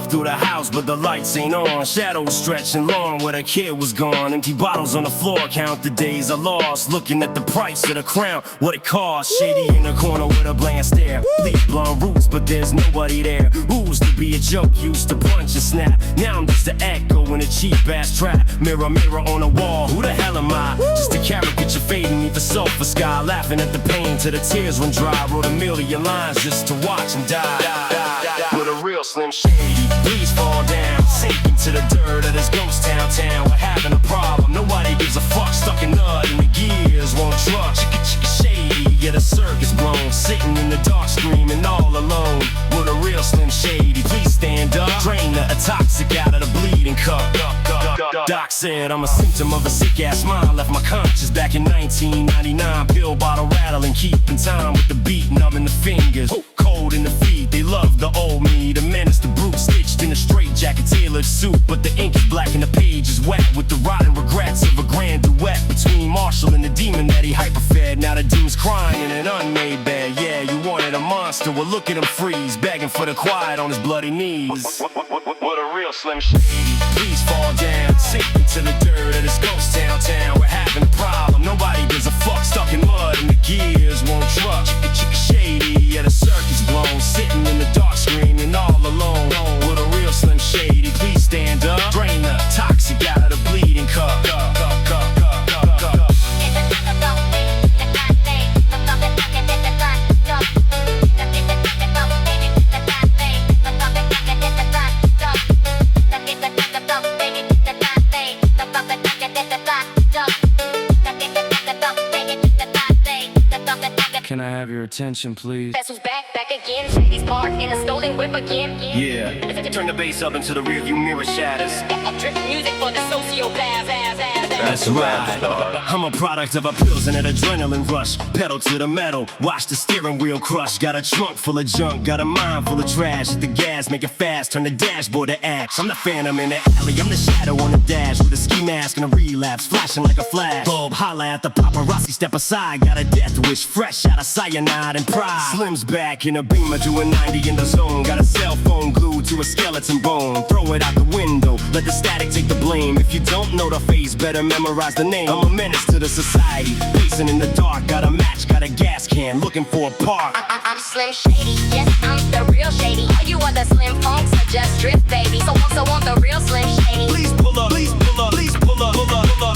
off through the house, but the lights ain't on. Shadows stretching long where the kid was gone. Empty bottles on the floor, count the days I lost. Looking at the price of the crown, what it cost. Shady in the corner with a bland stare. Leaf blonde roots, but there's nobody there. Used to be a joke, used to punch and snap. Now I'm just an echo in a cheap ass trap. Mirror, mirror on the wall, who the hell am I? Just a caricature fading neath the sulfur sky. Laughing at the pain till the tears run dry. Wrote a million lines just to watch and die. With a real Slim Shady, please fall down. Sink into the dirt of this ghost town. We're having a problem, nobody gives a fuck. Stuck in mud and the gears won't truck. Shady, yeah, the circus blown. Sitting in the dark screaming all alone. With a real Slim Shady, please stand up. Drain the toxic out of the bleeding cup. Doc said I'm a symptom of a sick ass mind. Left my conscience back in 1999. Pill bottle rattling, keeping time with the beat, numbing the fingers. Cold in the feet, they love the old me. The menace, the brute, stitched in a straight jacket, tailored suit. But the ink is black and the page is wet with the rotten regrets of a grand duet between Marshall and the demon that he hyperfed. Now the demon's crying in an unmade bed. Yeah, you wanted a monster, well look at him freeze, begging for the quiet on his bloody knees. What a real Slim Shady, please fall down. Sink into the dirt of this ghost town. We're having a problem, nobody gives a fuck. Stuck in mud and the gears won't truck. Shady, yeah, the circuit's blown. Sitting in the dark screaming all alone. With a real Slim Shady, please stand up. Drain the toxic out of the bleeding cup. Can I have your attention, please? Vessels back again. Shady's parked in a stolen whip again. Yeah, turn the bass up until the rearview mirror shatters. Drip music for the sociopaths. That's right. I'm a product of a pills and an adrenaline rush. Pedal to the metal, watch the steering wheel crush. Got a trunk full of junk, got a mind full of trash. Hit the gas, make it fast, turn the dashboard to ash. I'm the phantom in the alley, I'm the shadow on the dash. With a ski mask and a relapse, flashing like a flash. Bulb, holla at the paparazzi, step aside. Got a death wish, fresh out of cyanide and pride. Slim's back in a beamer doing 90 in the zone. Got a cell phone glued to a skeleton bone. Throw it out the window, let the static take the blame. If you don't know the face, better memorize the name. I'm a menace to the society, pacing in the dark. Got a match, got a gas can, looking for a park. I'm Slim Shady, yes, I'm the real Shady. All you other Slim Phonks are just drip babies. So want the real Slim Shady. Please pull up, please pull up, please pull up,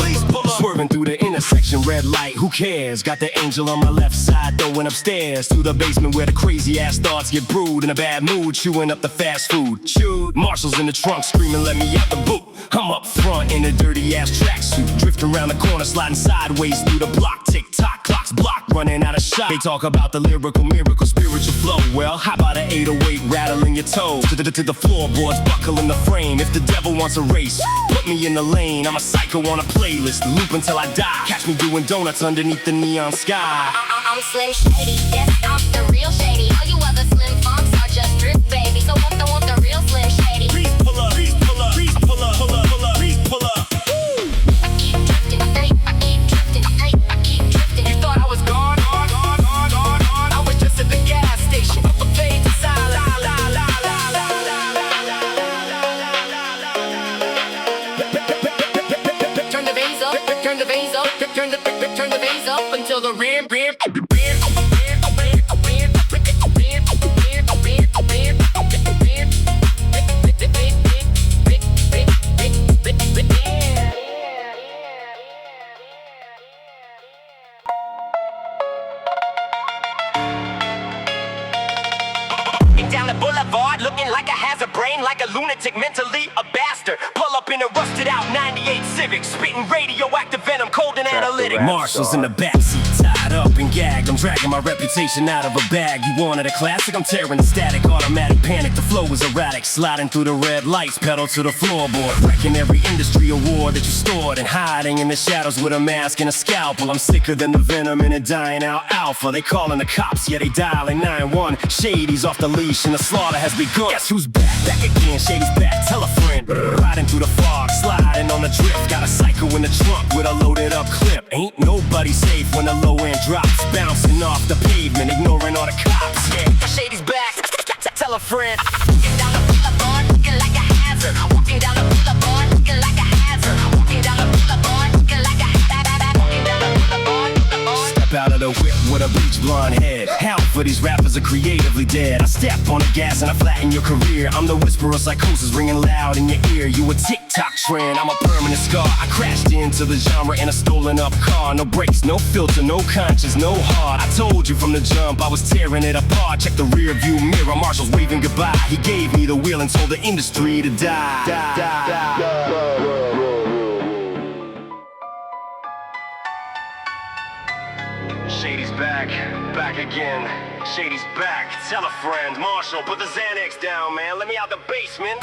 please pull up. Swerving through the intersection, red light, who cares? Got the angel on my left side, throwing upstairs to the basement where the crazy ass thoughts get brewed. In a bad mood, chewing up the fast food. Chewed, Marshall's in the trunk, screaming, let me out the boot. I'm up front in a dirty ass tracksuit, drifting around the corner, sliding sideways through the block. Tick-tock, clock's blocked, running out of shot. They talk about the lyrical miracle, spiritual flow. Well, how about an 808 rattling your toes to the floorboards, buckling the frame. If the devil wants a race, put me in the lane. I'm a psycho on a playlist, loop until I die. Catch me doing donuts underneath the neon sky. I'm Slim Shady, yes, I'm the real Shady. All you other Slim Phonks are just drip babies. So want the real Slim Shady. Please pull up, please pull up, please pull up, pull up, pull up, please pull up. I keep drifting, I keep drifting, I keep drifting. You thought I was gone? I was just at the gas station, up a fade to silence. Turn the bass up, turn the bass up, turn the bass up until the rim. Down the boulevard, looking like I has a brain, like a lunatic, mentally a bastard. Pull up in a rusted out 98 Civic, spitting radioactive venom, cold and analytic. Marshall's in the backseat, tied up and gagged. I'm dragging my reputation out of a bag. You wanted a classic? I'm tearing the static. Automatic panic, the flow is erratic. Sliding through the red lights, pedal to the floorboard. Wrecking every industry award that you stored. And hiding in the shadows with a mask and a scalpel. I'm sicker than the venom in a dying out alpha. They calling the cops, yeah, they dialing 911. Shady's off the leash and the slaughter has begun. Guess who's back? Back again, Shady's back, tell a friend. Riding through the fog, sliding on the drift. Got a psycho in the trunk with a loaded up clip. Ain't nobody safe when the low end drops. Bouncing off the pavement, ignoring all the cops. Yeah, Shady's back, tell a friend. Get down the boulevard, looking like bleach blonde head. Half for these rappers are creatively dead. I step on the gas and I flatten your career. I'm the whisperer of psychosis ringing loud in your ear. You a TikTok trend, I'm a permanent scar. I crashed into the genre in a stolen up car. No brakes, no filter, no conscience, no heart. I told you from the jump I was tearing it apart. Check the rear view mirror, Marshall's waving goodbye. He gave me the wheel and told the industry to die. Shady's back again. Shady's back. Tell a friend, Marshall, put the Xanax down, man. Let me out the basement.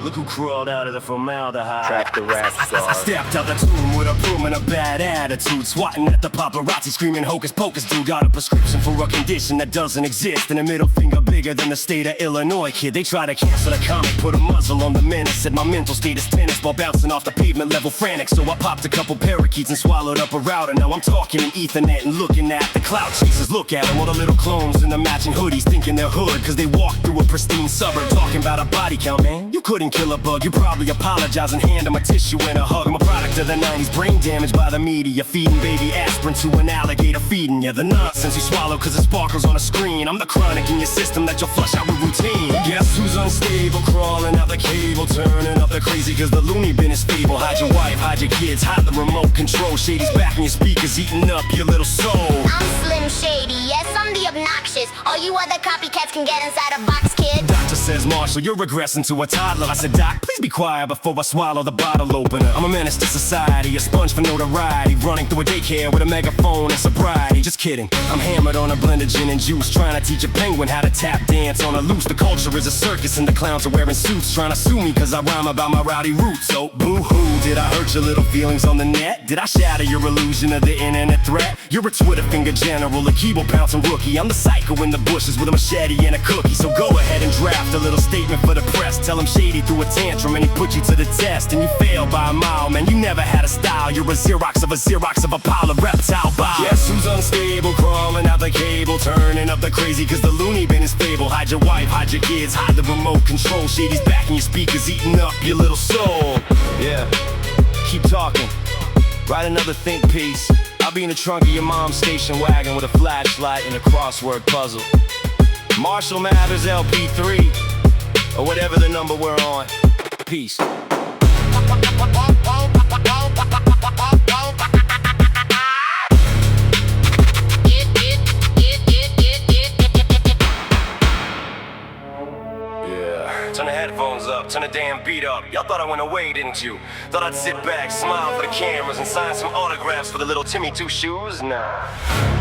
Look who crawled out of the formaldehyde. Track the rap star. I stepped out the tomb with a broom and a bad attitude, swatting at the paparazzi, screaming hocus pocus. Dude got a prescription for a condition that doesn't exist, and a middle finger bigger than the state of Illinois. Kid, they try to cancel the comic, put a muzzle on the menace. Said my mental state is tennis while bouncing off the pavement level frantic. So I popped a couple parakeets and swallowed up a router. Now I'm talking in Ethernet and looking at the cloud chasers. Look at them, all the little clones in the matching hoodies, thinking they're hood, cause they walk through a pristine suburb. Talking about a body count, man. You couldn't kill a bug, you probably apologize and hand them a tissue and a hug. I'm a product of the 90s, brain damaged by the media, feeding baby aspirin to an alligator feeding you the nonsense you swallow cause it sparkles on a screen. I'm the chronic in your system that you'll flush out with routine. Guess who's unstable, crawling out the cable, turning up the crazy cause the loony bin is feeble. Hide your wife, hide your kids, hide the remote control. Shady's back in your speakers, eating up your little soul. I'm Slim Shady, yes, I'm the obnoxious. All you other copycats can get inside a box, kid. Doctor says, Marshall, you're regressing to a toddler. I said, Doc, please be quiet before I swallow the bottle opener. I'm a menace to society, a sponge for notoriety, running through a daycare with a megaphone and sobriety. Just kidding, I'm hammered on a blend of gin and juice, trying to teach a penguin how to tap dance on a loose. The culture is a circus and the clowns are wearing suits, trying to sue me cause I rhyme about my rowdy roots. So boo-hoo, did I hurt your little feelings on the net? Did I shatter your illusion of the internet threat? You're a Twitter finger general, a keyboard bouncing rookie. I'm the psycho in the bushes with a machete and a cookie. So go ahead and draft a little statement for the press. Tell him Shady threw a tantrum and he put you to the test, and you failed by a mile, man. You never had a style. You're a Xerox of a pile of reptile bile. Guess who's unstable, crawling out the cable, turning up the crazy cause the loony bin is fable. Hide your wife, hide your kids, hide the remote control. Shady's back in your speakers, eating up your little soul. Yeah, keep talking. Write another think piece. I'll be in the trunk of your mom's station wagon with a flashlight and a crossword puzzle. Marshall Mathers LP3, or whatever the number we're on. Peace. Turn the headphones up, turn the damn beat up. Y'all thought I went away, didn't you? Thought I'd sit back, smile for the cameras, and sign some autographs for the little Timmy Two Shoes? Nah.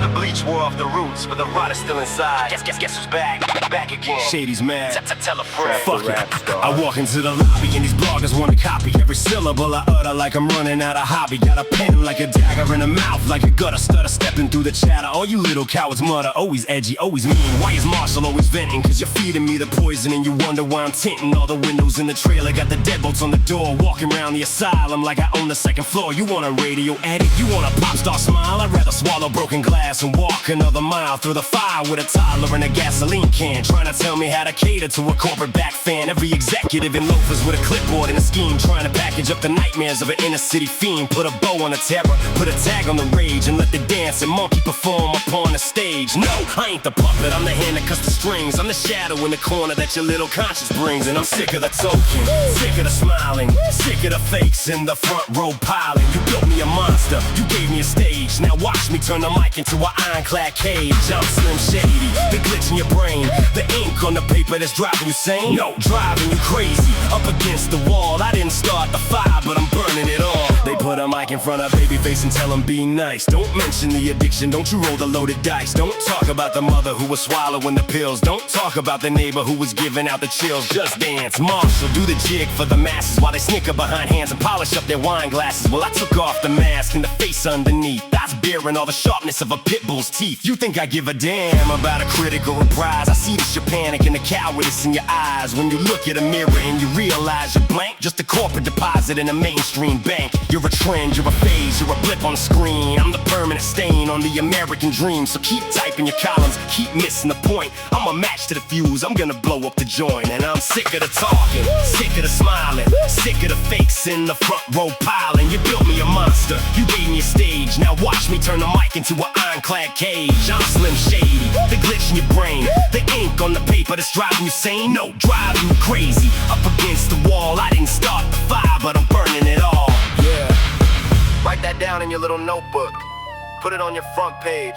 The bleach wore off the roots, but the rot is still inside. Guess who's back? Back again. Shady's mad. Tell a friend. Fuck it. I walk into the lobby and these bloggers wanna copy every syllable I utter like I'm running out of hobby. Got a pen like a dagger in the mouth, like a gutter stutter, stepping through the chatter. All you little cowards mutter, always edgy, always mean. Why is Marshall always venting? Cause you're feeding me the poison and you wonder why I'm tinting all the windows in the trailer. Got the deadbolts on the door, walking around the asylum like I own the second floor. You want a radio addict? You want a pop star smile? I'd rather swallow broken glass and walk another mile through the fire with a toddler and a gasoline can, trying to tell me how to cater to a corporate back fan. Every executive in loafers with a clipboard and a scheme, trying to package up the nightmares of an inner city fiend. Put a bow on the terror, put a tag on the rage, and let the dancing monkey perform upon the stage. No, I ain't the puppet, I'm the hand that cuts the strings. I'm the shadow in the corner that your little conscience brings. And I'm sick of the token, sick of the smiling, sick of the fakes in the front row piling. You built me a monster, you gave me a stage. Now watch me turn the mic into an ironclad cage. I'm Slim Shady, the glitch in your brain, the ink on the paper that's driving you sane. No, driving you crazy, up against the wall. I didn't start the fire, but I'm burning it all. They put a mic in front of Babyface and tell him be nice. Don't mention the addiction, don't you roll the loaded dice. Don't talk about the mother who was swallowing the pills. Don't talk about the neighbor who was giving out the chills. Just dance, Marshall, do the jig for the masses while they snicker behind hands and polish up their wine glasses. Well, I took off the mask and the face underneath. That's bearing all the sharpness of a pit bull's teeth. You think I give a damn about a critic or a prize? I see this your panic and the cowardice in your eyes when you look at a mirror and you realize you're blank. Just a corporate deposit in a mainstream bank. You're a trend, you're a phase, you're a blip on the screen. I'm the permanent stain on the American dream. So keep typing your columns, keep missing the point. I'm a match to the fuse, I'm gonna blow up the joint. And I'm sick of the talking, sick of the smiling, sick of the fakes in the front row piling. You built me a monster, you gave me a stage. Now watch Watch me turn the mic into an ironclad cage. I'm Slim Shady, the glitch in your brain, the ink on the paper that's driving you sane. No, driving you crazy. Up against the wall, I didn't start the fire, but I'm burning it all. Yeah. Write that down in your little notebook. Put it on your front page.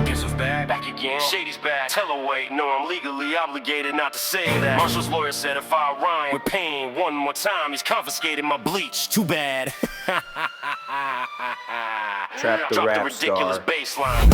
Guess who's back? Back again. Shady's back. Tell her wait. No, I'm legally obligated not to say that. Marshall's lawyer said if I rhyme with pain one more time, he's confiscated my bleach. Too bad. Trap the Drop rap the ridiculous star. bass line.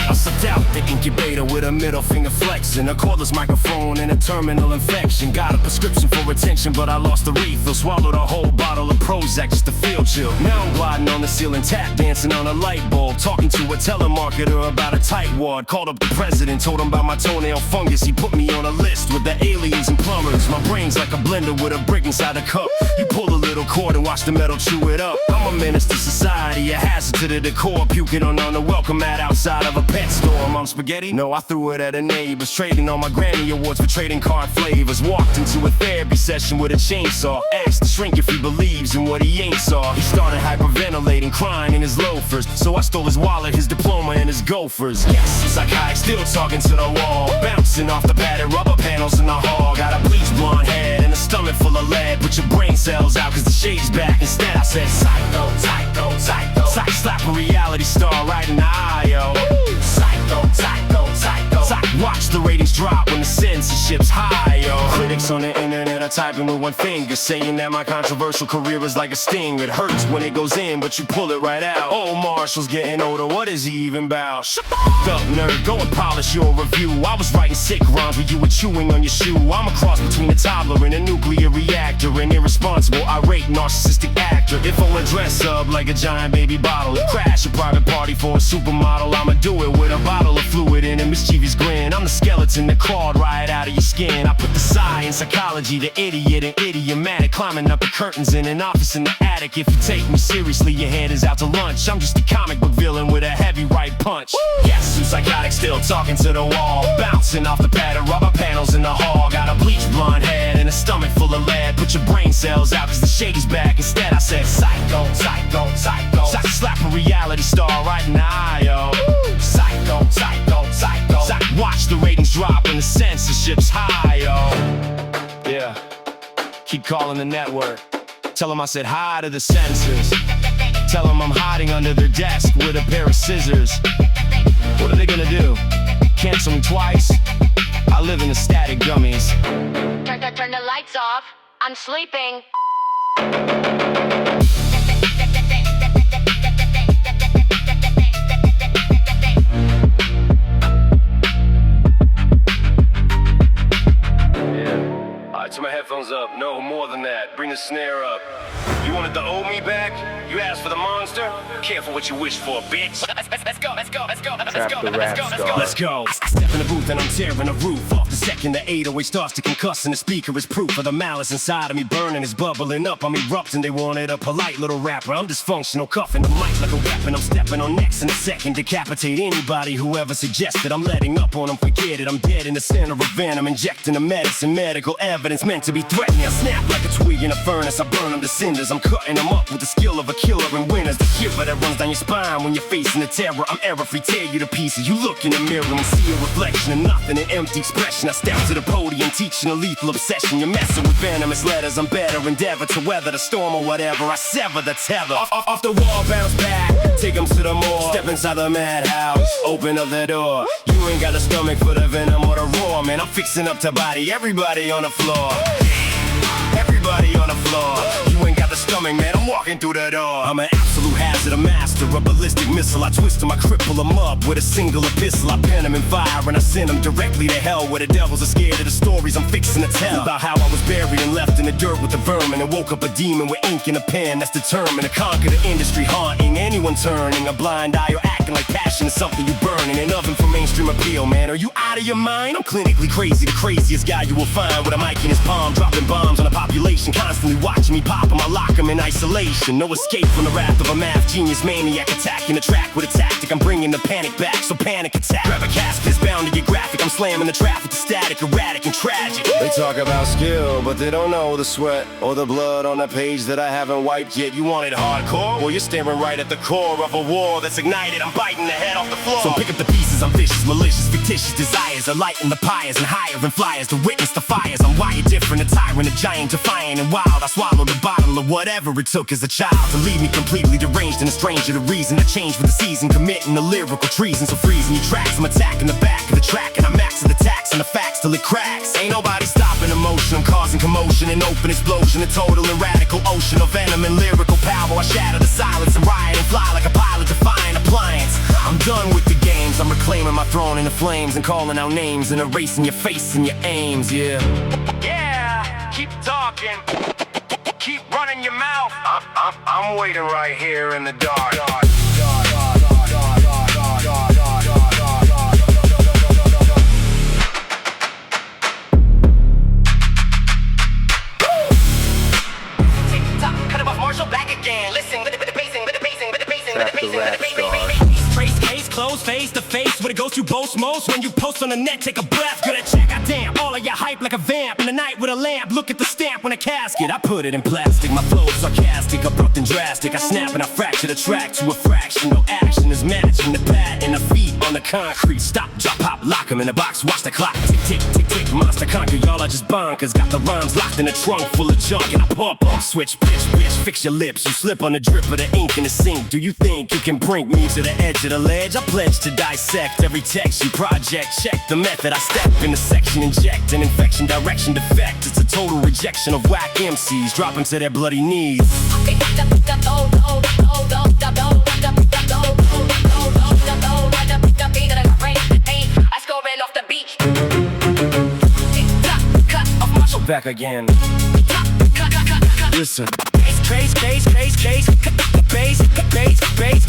I slipped out the incubator with a middle finger flexing, a cordless microphone and a terminal infection. Got a prescription for retention, but I lost the refill. Swallowed a whole bottle of Prozac just to feel chill. Now I'm gliding on the ceiling, tap dancing on a light bulb, talking to a telemarketer about a tight ward. Called up the president, told him about my toenail fungus. He put me on a list with the aliens and plumbers. My brain's like a blender with a brick inside a cup. You pull a little cord and watch the metal chew it up. I'm a menace to society, a hazard to the decor. Puking on the welcome mat outside of a pet store. I'm spaghetti? No, I threw it at a neighbor's. Trading on my Grammy Awards for trading card flavors. Walked into a therapy session with a chainsaw. Asked the shrink if he believes in what he ain't saw. He started hyperventilating, crying in his loafers. So I stole his wallet, his diploma, and his gophers. Yes, psychotic, still talking to the wall. Bouncing off the padded rubber panels in the hall. Got a bleached blonde head and a stomach full of lead. Put your brain cells out, cause the shade's back. Instead I said psycho, psycho, psycho. Psych, slap a reality star right in the eye, yo. Psycho, psycho, psycho. Psych, watch the ratings drop when the censorship's high, yo. Critics on the internet are typing with one finger, saying that my controversial career is like a sting. It hurts when it goes in, but you pull it right out. Oh, Marshall's getting older, what is he even about? Shut up, nerd, go and polish your review. I was writing sick rhymes when you were chewing on your shoe. I'm a cross between a toddler and a nuclear reactor, an irresponsible, irate, narcissistic actor. If I would dress up like a giant baby bottle and crash a private party for a supermodel, I'ma do it with a bottle of fluid and a mischievous grin. I'm the skeleton that crawled right out of your skin. I put the science, psychology, the idiot and idiomatic, climbing up the curtains in an office in the attic. If you take me seriously, your head is out to lunch. I'm just a comic book villain with a heavy right punch. Yes, I'm psychotic, still talking to the wall, bouncing off the padded rubber panels in the hall. Got a bleached blonde head and a stomach full of lead. Put your brain cells out, cause the shady's back. Instead I said psycho, psycho, psycho. Psych, slap a reality star right in the eye, yo. Psycho, psycho, psycho. Psych, watch the ratings drop when the censorship's high, yo. Yeah, keep calling the network. Tell them I said hi to the censors. Tell them I'm hiding under their desk with a pair of scissors. What are they gonna do? Cancel me twice? I live in the static gummies. Turn the lights off. I'm sleeping. Turn my headphones up, no more than that. Bring the snare up. You wanted the old me back? You asked for the monster? Careful what you wish for, bitch. Let's go, let's go, let's go, let's Trap go, the let's rap go, let's star. go. Let's go. I step in the booth and I'm tearing the roof off. The second the 808 starts to concuss and the speaker is proof of the malice inside of me burning is bubbling up. I'm erupting, they wanted a polite little rapper. I'm dysfunctional, cuffing the mic like a weapon. I'm stepping on necks in a second, decapitate anybody who ever suggested I'm letting up on them. Forget it, I'm dead in the center of venom, injecting the medicine, medical evidence meant to be threatening. I snap like a twig in a furnace, I burn them to cinders. I'm cutting them up with the skill of a killer and winners. The shiver that runs down your spine when you're facing the terror. I'm error-free, tear you to pieces. You look in the mirror and see a reflection of nothing, an empty expression. I step to the podium, teaching a lethal obsession. You're messing with venomous letters. I'm better, endeavor to weather the storm or whatever. I sever the tether. Off the wall, bounce back, take them to the mall. Step inside the madhouse, open up the door. You ain't got the stomach for the venom or the roar, man. I'm fixing up to body everybody on the floor. Everybody on the floor. You ain't got the stomach, man, I'm walking through the door. I'm an absolute hazard, a master, a ballistic missile. I twist them, I cripple them up with a single epistle. I pen them in fire and I send them directly to hell, where the devils are scared of the stories I'm fixing to tell. About how I was buried and left in the dirt with the vermin, and woke up a demon with ink and a pen that's determined to conquer the industry, haunting anyone turning a blind eye or acting like passion is something you burn in an oven for mainstream mainstream appeal, man. Are you out of your mind? I'm clinically crazy, the craziest guy you will find with a mic in his palm, dropping bombs on the population, constantly watching me pop 'em. I lock 'em in isolation. No escape from the wrath of a math genius maniac, attacking the track with a tactic. I'm bringing the panic back, so panic attack. Grab a casket, it's bound to get graphic. I'm slamming the traffic, the static, erratic and tragic. They talk about skill, but they don't know the sweat or the blood on the page that I haven't wiped yet. You want it hardcore? Well, you're staring right at the core of a war that's ignited. I'm biting the head off the floor. So pick up the pieces, I'm vicious, malicious, fictitious desires are lighting the pyres and higher than flyers to witness the fires. I'm wired different, a tyrant, a giant, defiant and wild. I swallowed the bottle of whatever it took as a child to leave me completely deranged and a stranger to reason. I changed with the season, committing the lyrical treason. So freezing your tracks, I'm attacking the back of the track and I'm maxing the tax and the facts till it cracks. Ain't nobody stopping emotion, I'm causing commotion, an open explosion, a total and radical ocean of venom and lyrical power. I shatter the silence and riot and fly like a pilot defying appliance. I'm done with the games, I'm reclaiming my throne in the flames and calling out names and erasing your face and your aims, yeah. Yeah, keep talking, keep running your mouth. I'm waiting right here in the dark. Listen, with the pacing, with the pacing, with the pacing, with the pacing, with the pacing. Trace case, close face to face with a ghost you boast most. When you post on the net, take a breath, good at check. Goddamn, all of your hype like a vamp. In the night with a lamp, look at the stamp on a casket. I put it in plastic, my flow is sarcastic, abrupt and drastic. I snap and I fracture the track to a fraction. No action is matching the pad and the feet on the concrete. Stop, drop, pop, lock 'em in a box, watch the clock. Tick, tick, tick, tick, monster conquer. Y'all are just bonkers. Got the rhymes locked in a trunk full of junk. And I pump, switch, pitch, bitch, fix your lips. You slip on the drip of the ink in the sink. Do you think you can bring me to the edge of the ledge? I pledge to dissect every text you project. Check the method, I step in the section, inject an infection, direction defect. It's a total rejection of whack MCs, drop 'em to their bloody knees. Back again. Listen. Bass, bass, bass, bass, bass, bass, bass, bass,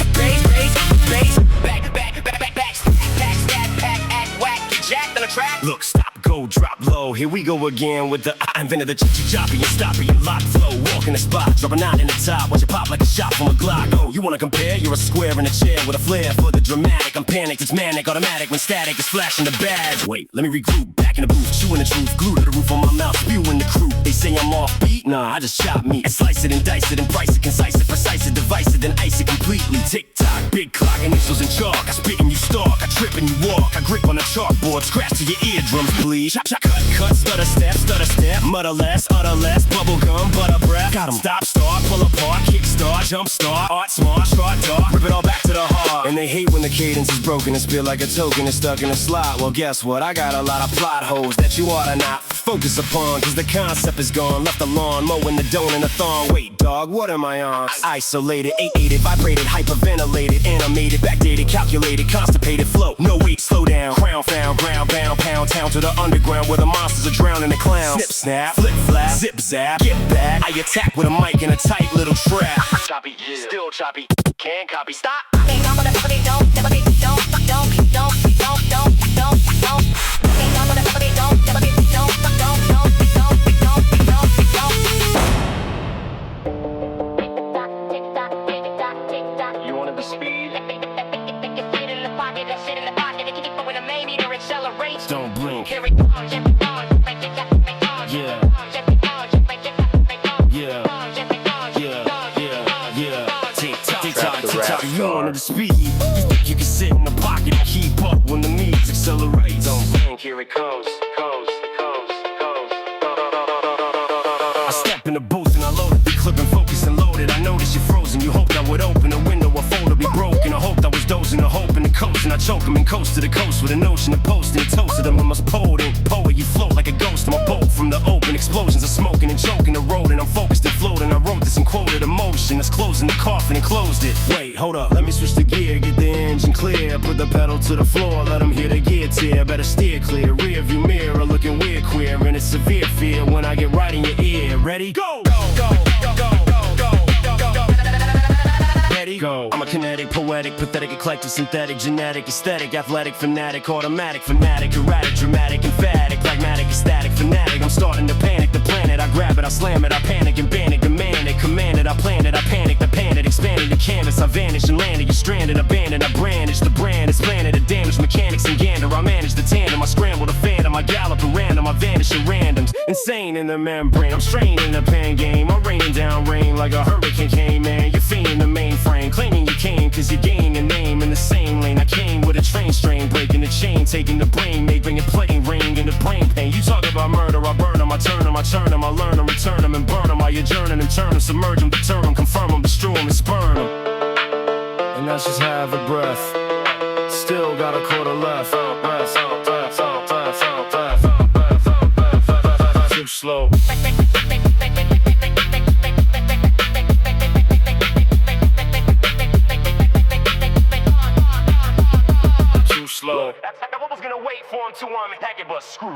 bass, back, back, back, back, back, stab, pack, act, whack, jacked on the track. Look, stop, go, drop low. Here we go again with the I invented the choppy and stoppy and lock flow. Walk in the spot, drop a knot in the top, watch it pop like a shot from a Glock. Oh, you wanna compare? You're a square in a chair with a flair for the dramatic. I'm panicked, it's manic, automatic when static is flashing the badge. Wait, let me regroup, back in the booth, chewing the truth, glue to the roof on my mouth, spewing the crew. They say I'm off beat, nah, I just chop meat and slice it and dice it and price it, concise it, precise it, device it, then ice it completely. Tick tock, big clock, initials in chalk. I spit and you stalk, I trip and you walk. I grip on the chalkboard, scratch to your eardrums, please. Chop, chop, cut, stutter step, mutter less, utter less, bubble gum, butter breath. Got 'em. Stop, start, pull apart, kick start, jump start, art smart, start dark, rip it all back to the heart. And they hate when the cadence is broken and spit like a token and stuck in a slot. Well, guess what? I got a lot of plot holes that you ought to not focus upon, cause the concept is gone. Left the lawn, mowing the dome in a thong. Wait, dog, what am I on? Isolated, 8-8, vibrated, hyperventilated, animated, backdated, calculated, constipated flow. No wait, slow down. Crown found, ground bound, pound town to the underground where the monsters are drowning the clowns. Snip, snap, flip, flap, zip, zap, get back. I attack with a mic in a tight little trap. Choppy, yeah. Still choppy, can't copy, stop. You wanted the speed? Don't blink. Yeah. Tick-tock, you wanted the speed. You think you can sit in the pocket and keep up when the music accelerates. Don't blink, here it comes. I step in the booth and I load it, be clipping, focus and loaded. I noticed you're frozen, you hoped I would open a window, a folder be broken. I hoped I was dozing, a hope in the coast, and I choke him and coast to the coast with a notion of posting and toasted them. I must poet, you float like a ghost. I'm a bolt from the open, explosions of smoking and choking the road, and I'm focused and floating. I wrote this and quoted emotion that's closing the coffin and closed it. Wait, hold up, let me switch the gear, get the engine clear, put the pedal to the floor, let them hear the gear tear. Better steer clear, rear view mirror looking weird queer, and it's severe fear when I get right in your ear. Ready? Go! Go, go, go, go, go, go, go, go, go. Ready? ready? Go. I'm a kinetic, poetic, pathetic, eclectic, synthetic, genetic, aesthetic, athletic, fanatic, automatic, fanatic, erratic, dramatic, emphatic, pragmatic, ecstatic, fanatic. I'm starting to panic the planet. I grab it, I slam it, I panic and ban it, demand it, command it, I plan it, I panic, I pan it, expanded the canvas, I vanish and landed. You're stranded, abandoned, I brandish the brand, it's planted, a damaged mechanics and gander. I manage the tandem, I scramble the phantom, I gallop at random, I vanish at randoms. Insane in the membrane, I'm strained in the pen game. I'm raining down rain like a hurricane came, man. You're fiending the mainframe, claiming you came cause you're gaining a name in the same lane. I came with a train strain, breaking the chain, taking the brain, making it plain, ring in the brain pain. You talk about murder, I burn them, I turn them, I churn them, I learn them, return them and burn them. I adjourn and turn them, submerge them, deter them, confirm them, destroy them and spurn them. And that's just half a breath. Still got a quarter left. Too slow. Too slow. I was gonna wait for him to unpack it, but screw.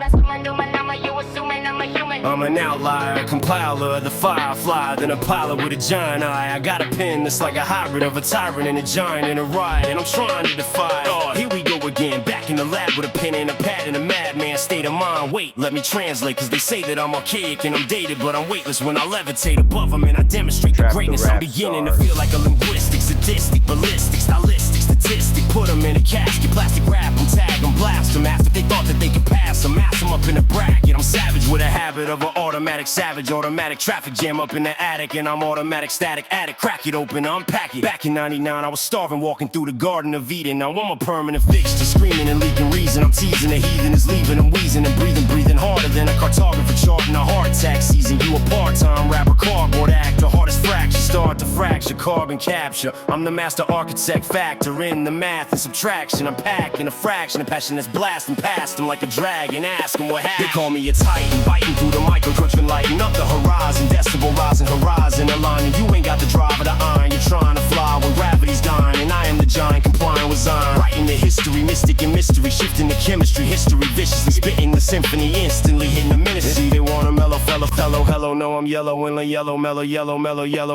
I'm an outlier, a compiler of the firefly, then a pilot with a giant eye. I got a pen that's like a hybrid of a tyrant and a giant in a riot, and I'm trying to defy. Oh, here we go again, back in the lab with a pen and a pad and a madman state of mind. Wait, let me translate, cause they say that I'm archaic and I'm dated, but I'm weightless when I levitate above them and I demonstrate the greatness. I'm beginning to feel like a linguistic, sadistic, ballistic, stylistic, statistic. Put them in a casket, plastic wrap them, tag them, blast them after they thought that they could pass them. Mass them up in a bracket. I'm savage with a habit of an automatic savage, automatic traffic jam up in the attic, and I'm automatic static addict. Crack it open, unpack it. Back in '99, I was starving, walking through the Garden of Eden. Now I'm a permanent fixture, screaming and leaking reason. I'm teasing the heathen is leaving, I'm wheezing and breathing harder than a cartographer charting a heart attack season. You a part-time rapper, cardboard actor, hardest fracture, start to fracture, carbon capture. I'm the master architect, factor in the math and subtraction. I'm packing a fraction of passion that's blasting past them like a dragon. Ask them what happened. They call me a titan, biting through the micro crunch and lighting up the horizon. Decibel rising, horizon aligning. You ain't got the drive of the iron. You're trying to fly when gravity's dying, and I am the giant complying with Zion. Writing the history, mystic and mystery, shifting the chemistry, history viciously, spitting the symphony, instantly hitting the ministry. They want a mellow fellow, hello, no, I'm yellow, inland yellow, mellow,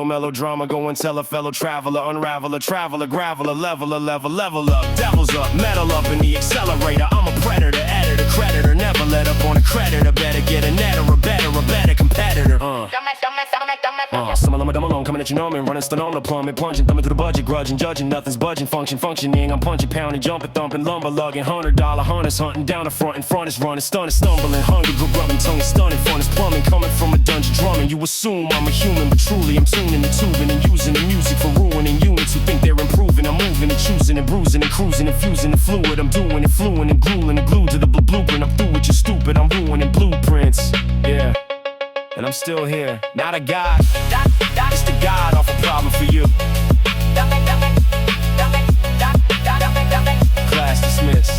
melodrama. Go and tell a fellow traveler, unravel a traveler, gravel a level up, devils up, metal up in the accelerator. I'm a predator, editor, creditor, never let up on a creditor. Better get a net or a better competitor. Some of them are dumb alone, coming at you numbing, running stun on the plummet, plunging, thumbing through the budget, grudging, judging, nothing's budging, functioning. I'm punching, pounding, jumping, thumping, lumber lugging, $100 hunters hunting down the front, in front is running, stunning, stumbling, hungry, grubbing, tongue stunning, fun is plumbing, coming from a dungeon drumming. You assume I'm a human, but truly I'm tuning and tubing and using the music for ruining units who think they're improving. I'm moving and choosing and bruising and cruising and fusing the fluid. I'm doing it, fluent and grueling and glued to the blueprint. I'm through with you stupid, I'm ruining blueprints. Yeah. And I'm still here, not a god, it's the god off a problem for you. Class dismissed.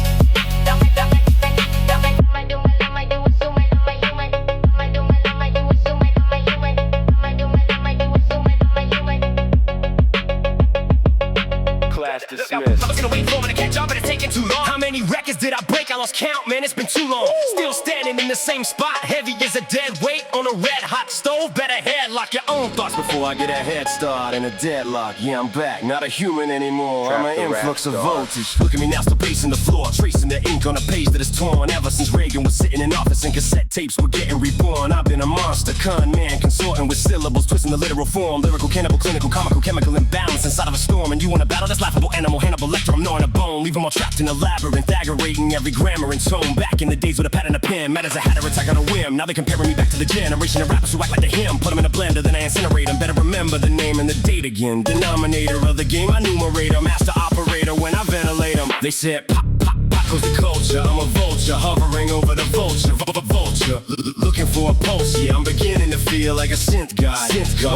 Class dismissed. I was gonna wait for me to catch up, but it's taking too long. How many records did I break? I lost count, man, it's been too long. Still standing in the same spot, heavy as a dead weight on a red hot stove. Better headlock your own thoughts before I get a head start and a deadlock. Yeah, I'm back, not a human anymore. I'm an influx of voltage. Look at me now, still pacing the floor, tracing the ink on a page that is torn. Ever since Reagan was sitting in office and cassette tapes were getting reborn, I've been a monster, con man, consorting with syllables, twisting the literal form. Lyrical, cannibal, clinical, comical, chemical imbalance inside of a storm. And you want to battle this laughable animal, Hannibal Lecter, I'm gnawing a bone. Leave them all trapped in a labyrinth, aggravating every grammar and tone. Back in the days with a pad and a pen, mad as a hatter attack on a whim. Now they comparing me back to the generation of rappers who act like the him. Put them in a blender, then I incinerate them. Better remember the name and the date again. Denominator of the game, I numerator, master operator when I ventilate them. They said pop, pop, pop goes the culture. I'm a vulture, hovering over the vulture, vulture. Looking for a pulse, yeah, I'm beginning to feel like a synth god.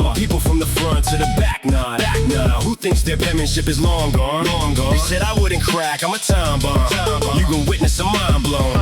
I'm people from the front to the back nod. Who thinks their penmanship is long gone? They said I wouldn't crack, I'm a time bomb. You can witness a mind blown.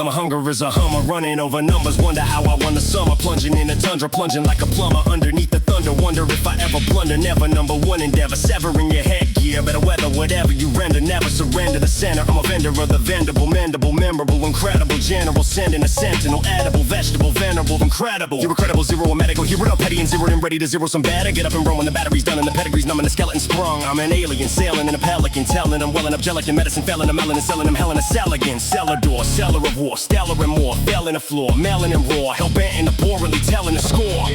My hunger is a hummer, running over numbers. Wonder how I won the summer, plunging in the tundra, plunging like a plumber underneath the thunder. Wonder if I ever blunder, never number one endeavor, severing your headgear. Better weather whatever you render, never surrender. surrender the center. I'm a vendor of the vendible, mendable, memorable, incredible, general, sending a sentinel, edible, vegetable, venerable, incredible. You're credible, zero a medical, hero up, petty and zeroed and ready to zero some bad. I get up and run when the battery's done and the pedigree's numb and the skeleton sprung. I'm an alien, sailing in a pelican, telling them well and upgelic and medicine, felling them melon and selling them hell in a cell again. Cellar door, cellar of war, stellar and more, fell in the floor, melanin raw, hell bent and abhorrently telling the score.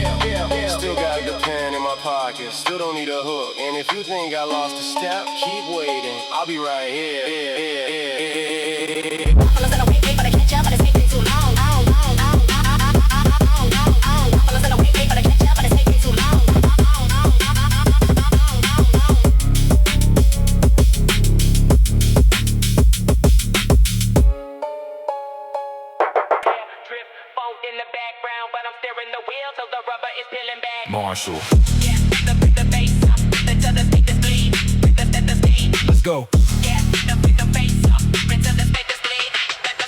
Still got the pen in my pocket, still don't need a hook. And if you think I lost a step, keep waiting, I'll be right here. Fellas in a wait for the catch up, but it's taking too long. Fellas in a wait for the catch up, but it's taking too long. Drift, phonk in the background, but I'm steering the wheel till the rubber is peeling back. Marshall, Yeah, the bass up, to the speakers bleed, the speed. let's go. Yeah, the bass up, to the speakers bleed.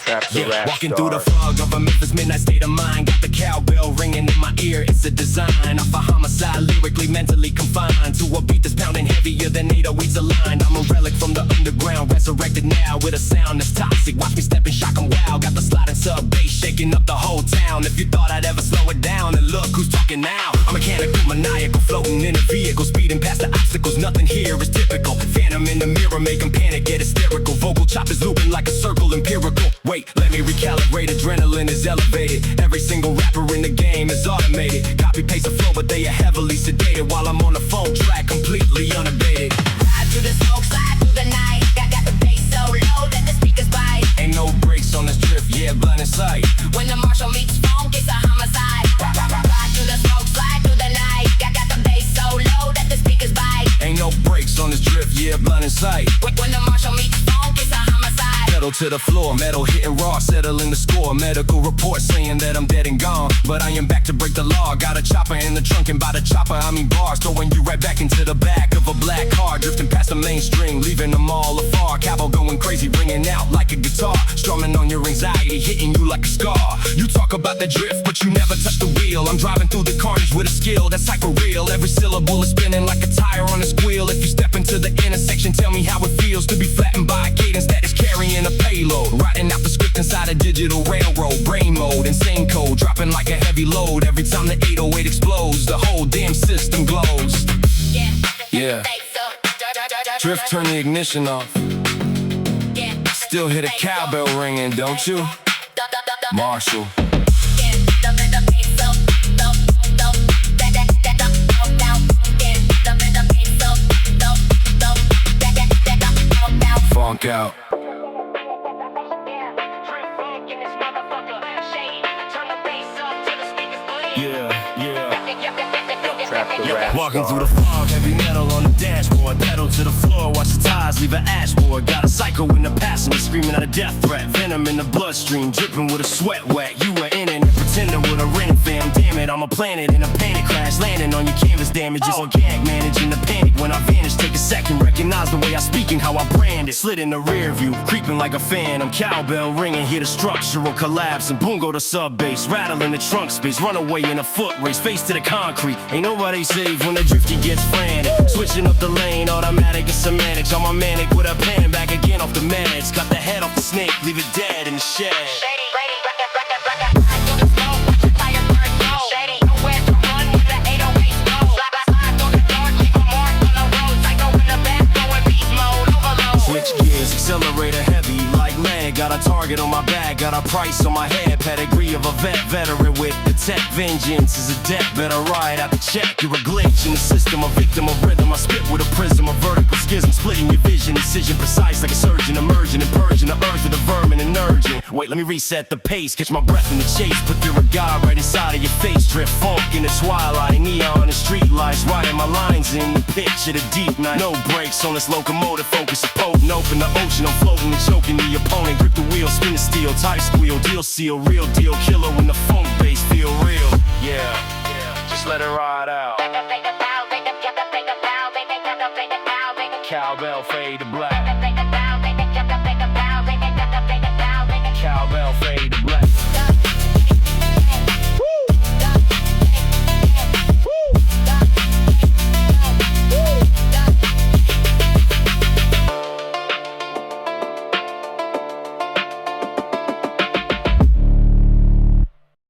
Trap the rap Walking star. through the fog of a Memphis midnight state of mind. Got the cowbell ringing in my ear. It's a design of a homicide, lyrically, mentally confined to a beat that's pounding heavier than 808s aligned. I'm a relic from the underground, resurrected now with a sound that's toxic. Watch me step and shock 'em wow. Got the sliding sub bass shaking up the whole town. If you thought I'd ever slow it down, and look who's talking now. I'm mechanical, maniacal, floating in a vehicle, speeding past the obstacles. Nothing here is typical. Phantom in the mirror, make 'em panic, get hysterical. Vocal choppers looping like a circle, empirical. Wait, let me recalibrate. Adrenaline is elevated. Every single rapper in the game is automated. Copy paste the flow, but they are heavily sedated. While I'm on the phone track, completely unabated. Slide through the smoke, slide through the night. Got the bass so low that the speakers bite. Ain't no brakes on this drift, yeah, blind in sight. When the Marshall meets Phonk, it's a homicide. Slide through the smoke, slide through the night. Got the bass so low that the speakers bite. Ain't no brakes on this drift, yeah, blind in sight. When the Marshall meets Phonk, it's a homicide. Pedal to the floor, metal hitting raw, settling the score. Medical report saying that I'm dead and gone, but I am back to break the law. Got a chopper in the trunk, and by the chopper I mean bars, throwing you right back into the back of a black car, drifting past the mainstream, leaving them all afar. Cabo going crazy, ringing out like a guitar, strumming on your anxiety, hitting you like a scar. You talk about the drift, but you never touch the wheel. I'm driving through the carnage with a skill that's hyper real. Every syllable is spinning like a tire on a squeal. If you step into the intersection, tell me how it feels to be flattened by a cadence that is carrying a payload. Writing out the script inside a digital railroad, brain mode, insane code, dropping like a heavy load. Every time the 808 explodes, the whole damn system glows. Yeah. Drift, turn the ignition off. Still hear the cowbell ringing, don't you? Marshall. Phonk out. Trap the rap Walking star. through the fog, heavy metal on the dashboard. Pedal to the floor, watch the tires leave an ashboard. Got a psycho in the passenger screaming out a death threat. Venom in the bloodstream, dripping with a sweat wet. You were in it, pretending with a ring fam. Damn it, I'm a planet in a panic crash, landing on your canvas damages. Organic, managing the panic when I vanish. Take a second, recognize the way I speak and how I brand it. Slid in the rear view, creeping like a fan. I'm cowbell ringing, hear the structural collapse, and boom go the sub bass, rattling the trunk space. Run away in a foot race, face to the concrete. Ain't nobody safe when the drifty gets frantic. Switching up the lane, automatic and semantics. I'm a manic with a pen, back again off the meds. Got the head off the snake, leave it dead in the shed. Switch gears, accelerator heavy like lead. Got a target on my back, got a price on my head. Pedigree of a veteran with the tech. Vengeance is a debt, better ride out the check. You're a glitch in the system, a victim of rhythm. I spit with a prism, a vertical schism, splitting your vision. Incision precise like a surgeon, emerging and purging the earth of the vermin and urgent. Wait, let me reset the pace, catch my breath in the chase. Put your regard right inside of your face. Drift funk in the twilight, neon and street lights. Riding my lines in the pitch of the deep night. No brakes on this locomotive, focus a potent. Open the ocean, I'm floating and choking the opponent. Grip the wheel, spin the steel, tight squeal. Deal seal, real deal killer when the funk bass feel real. Yeah, just let it ride out. Cowbell fade to black.